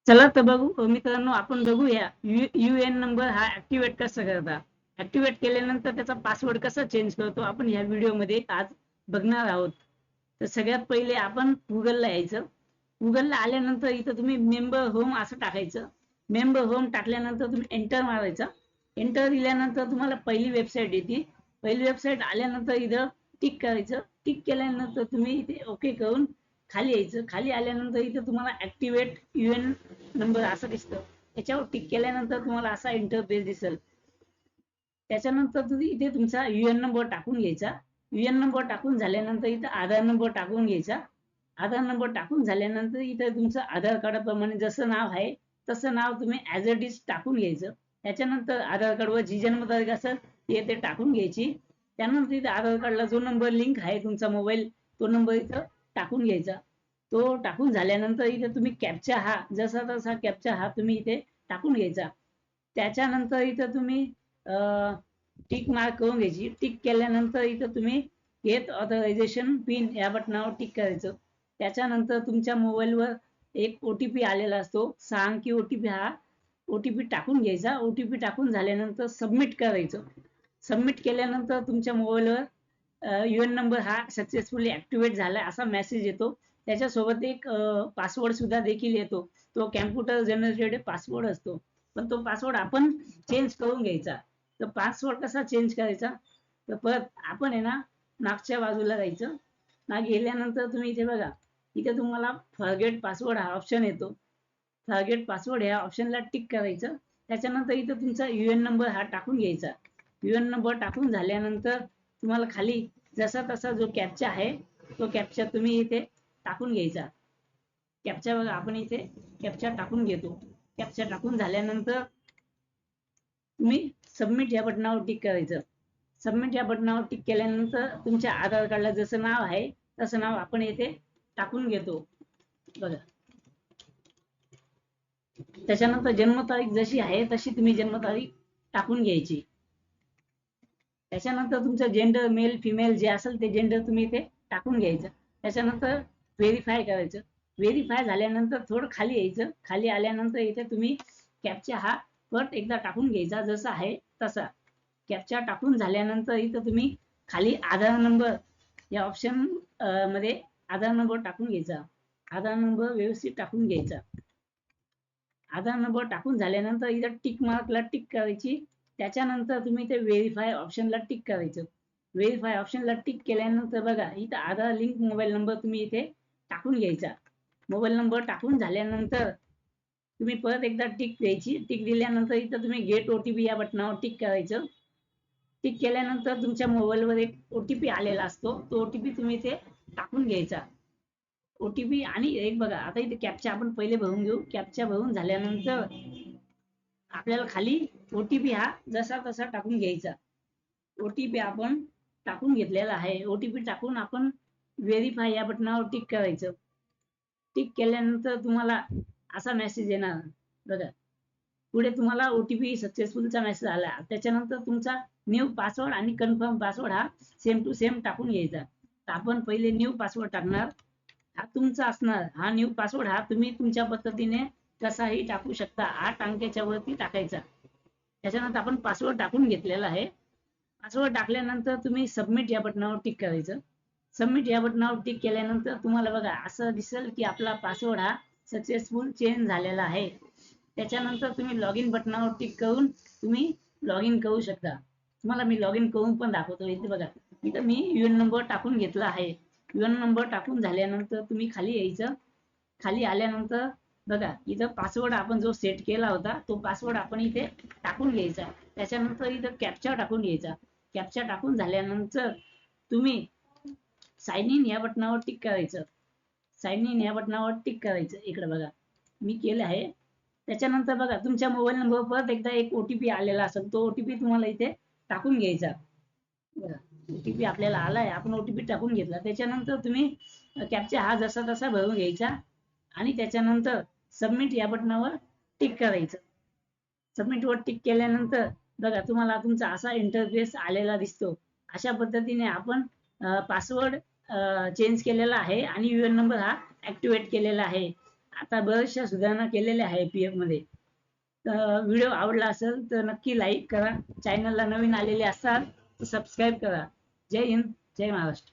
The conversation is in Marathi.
चला तर बघू मित्रांनो, आपण बघूया UN नंबर हा ऍक्टिव्हेट कसा करता. ऍक्टिव्हेट केल्यानंतर त्याचा पासवर्ड कसा चेंज करतो आपण ह्या व्हिडिओमध्ये आज बघणार आहोत. तर सगळ्यात पहिले आपण गुगलला यायचं. गुगलला आल्यानंतर इथं तुम्ही मेंबर होम असं टाकायचं. मेंबर होम टाकल्यानंतर तुम्ही एंटर मारायचा. एंटर दिल्यानंतर तुम्हाला पहिली वेबसाईट येते. पहिली वेबसाईट आल्यानंतर इथं टिक करायचं. टिक केल्यानंतर तुम्ही इथे ओके करून खाली यायचं. खाली आल्यानंतर इथं तुम्हाला ऍक्टिव्हेट UN नंबर असं दिसतं. याच्यावर टिक केल्यानंतर तुम्हाला असा इंटरफेस दिसेल. त्याच्यानंतर तुम्ही इथे तुमचा UN नंबर टाकून घ्यायचा. UN नंबर टाकून झाल्यानंतर इथं आधार नंबर टाकून घ्यायचा. आधार नंबर टाकून झाल्यानंतर इथं तुमचं आधार कार्डाप्रमाणे जसं नाव आहे तसं नाव तुम्ही ॲज इट इज टाकून घ्यायचं. त्याच्यानंतर आधार कार्डवर जी जन्मतारीख असेल ते टाकून घ्यायची. त्यानंतर इथे आधार कार्डला जो नंबर लिंक आहे तुमचा मोबाईल तो नंबर इथं टाकून घ्यायचा. तो टाकून झाल्यानंतर इथे तुम्ही कॅप्चा हा जसा तसा कॅप्चा हा तुम्ही इथे टाकून घ्यायचा. त्याच्यानंतर इथं तुम्ही टिक मार्क करून घ्यायची. टिक केल्यानंतर इथं तुम्ही गेट ऑथरायझेशन पिन या बटनावर टिक करायचं. त्याच्यानंतर तुमच्या मोबाईलवर एक OTP आलेला असतो. 6 अंकी OTP हा OTP टाकून घ्यायचा. OTP टाकून झाल्यानंतर सबमिट करायचं. सबमिट केल्यानंतर तुमच्या मोबाईलवर UN नंबर हा सक्सेसफुली ऍक्टिव्हेट झाला असा मेसेज येतो. त्याच्यासोबत एक पासवर्ड सुद्धा देखील येतो. तो कॅम्प्युटर जनरेटेड पासवर्ड असतो. पण तो पासवर्ड आपण चेंज करून घ्यायचा. तर पासवर्ड कसा चेंज करायचा, तर परत आपण आहे ना मागच्या बाजूला जायचं. मागे गेल्यानंतर तुम्ही इथे बघा, इथे तुम्हाला फॉरगेट पासवर्ड हा ऑप्शन येतो. फॉरगेट पासवर्ड ह्या ऑप्शनला टिक करायचं. त्याच्यानंतर इथं तुमचा UN नंबर हा टाकून घ्यायचा. UN नंबर टाकून झाल्यानंतर तुम्हाला खाली जसा तसा जो कॅप्चा आहे तो कॅप्चा तुम्ही इथे टाकून घ्यायचा. कॅप्चा बघा, आपण इथे कॅप्चा टाकून घेतो. कॅप्चा टाकून झाल्यानंतर तुम्ही सबमिट या बटनावर टिक करायचं. सबमिट या बटनावर टिक केल्यानंतर तुमच्या आधार कार्डला जसं नाव आहे तसं नाव आपण इथे टाकून घेतो बघा. त्याच्यानंतर जन्मतारीख जशी आहे तशी तुम्ही जन्मतारीख टाकून घ्यायची. त्याच्यानंतर तुमचं जेंडर मेल फिमेल जे असेल ते जेंडर तुम्ही इथे टाकून घ्यायचं. त्याच्यानंतर व्हेरीफाय करायचं. व्हेरीफाय झाल्यानंतर थोडं खाली यायचं. खाली आल्यानंतर इथे तुम्ही कॅप्चा हा परत एकदा टाकून घ्यायचा जसा आहे तसा. कॅप्चा टाकून झाल्यानंतर इथं तुम्ही खाली आधार नंबर या ऑप्शन मध्ये आधार नंबर टाकून घ्यायचा. आधार नंबर व्यवस्थित टाकून घ्यायचा. आधार नंबर टाकून झाल्यानंतर इथं टिक मार्कला टिक करायची. त्याच्यानंतर तुम्ही इथे व्हेरीफाय ऑप्शनला टिक करायचं. व्हेरीफाय ऑप्शनला टिक केल्यानंतर बघा इथं आधार लिंक मोबाईल नंबर तुम्ही इथे टाकून घ्यायचा. मोबाईल नंबर टाकून झाल्यानंतर तुम्ही परत एकदा टिक द्यायची. टिक दिल्यानंतर इथं तुम्ही गेट OTP या बटनावर टिक करायचं. टिक केल्यानंतर तुमच्या मोबाईलवर एक OTP आलेला असतो. तो OTP तुम्ही इथे टाकून घ्यायचा. OTP आणि एक बघा, आता इथे कॅप्चा आपण पहिले भरून घेऊ. कॅप्चा भरून झाल्यानंतर आपल्याला खाली OTP हा जसा तसा टाकून घ्यायचा. OTP आपण टाकून घेतलेला आहे. OTP टाकून आपण व्हेरीफाय या बटनावर टिक करायचं. टिक केल्यानंतर तुम्हाला असा मेसेज येणार बघा. पुढे तुम्हाला OTP सक्सेसफुलचा मेसेज आला. त्याच्यानंतर तुमचा न्यू पासवर्ड आणि कन्फर्म पासवर्ड हा सेम टू सेम टाकून घ्यायचा. तर आपण पहिले न्यू पासवर्ड टाकणार. हा तुमचा असणार. हा न्यू पासवर्ड हा तुम्ही तुमच्या पद्धतीने कसाही टाकू शकता. 8 अंकाच्या वरती टाकायचा. त्याच्यानंतर आपण पासवर्ड टाकून घेतलेला आहे. पासवर्ड टाकल्यानंतर तुम्ही सबमिट या बटनावर टिक करायचं. सबमिट या बटनावर टिक केल्यानंतर तुम्हाला बघा असं दिसेल की आपला पासवर्ड हा सक्सेसफुल चेंज झालेला आहे. त्याच्यानंतर तुम्ही लॉग इन बटनावर टिक करून तुम्ही लॉग इन करू शकता. तुम्हाला मी लॉग इन करून पण दाखवतो. इथे बघा, इथं मी UN नंबर टाकून घेतला आहे. UN नंबर टाकून झाल्यानंतर तुम्ही खाली यायचं. खाली आल्यानंतर बघा इथं पासवर्ड आपण जो सेट केला होता तो पासवर्ड आपण इथे टाकून घ्यायचा. त्याच्यानंतर इथं कॅप्चा टाकून घ्यायचा. कॅप्चा टाकून झाल्यानंतर तुम्ही साइन इन या बटनावर टिक करायचं. साइन इन या बटनावर टिक करायचं. इकडे बघा मी केलं आहे. त्याच्यानंतर बघा तुमच्या मोबाईल नंबर परत एकदा एक OTP आलेला असेल. तो OTP तुम्हाला इथे टाकून घ्यायचा. बघा OTP आपल्याला आलाय. आपण OTP टाकून घेतला. त्याच्यानंतर तुम्ही कॅप्चा हा जसा तसा भरून घ्यायचा आणि त्याच्यानंतर सबमिट या बटनावर टिक करायचं. सबमिटवर टिक केल्यानंतर बघा तुम्हाला तुमचा असा इंटरफेस आलेला दिसतो. अशा पद्धतीने आपण पासवर्ड चेंज केलेला आहे आणि UN नंबर हा ऍक्टिव्हेट केलेला आहे. आता बऱ्याचशा सुधारणा केलेल्या आहे पी एफ मध्ये. व्हिडिओ आवडला असेल तर नक्की लाईक करा. चॅनलला नवीन आलेले असाल तर सबस्क्राईब करा. जय हिंद, जय महाराष्ट्र.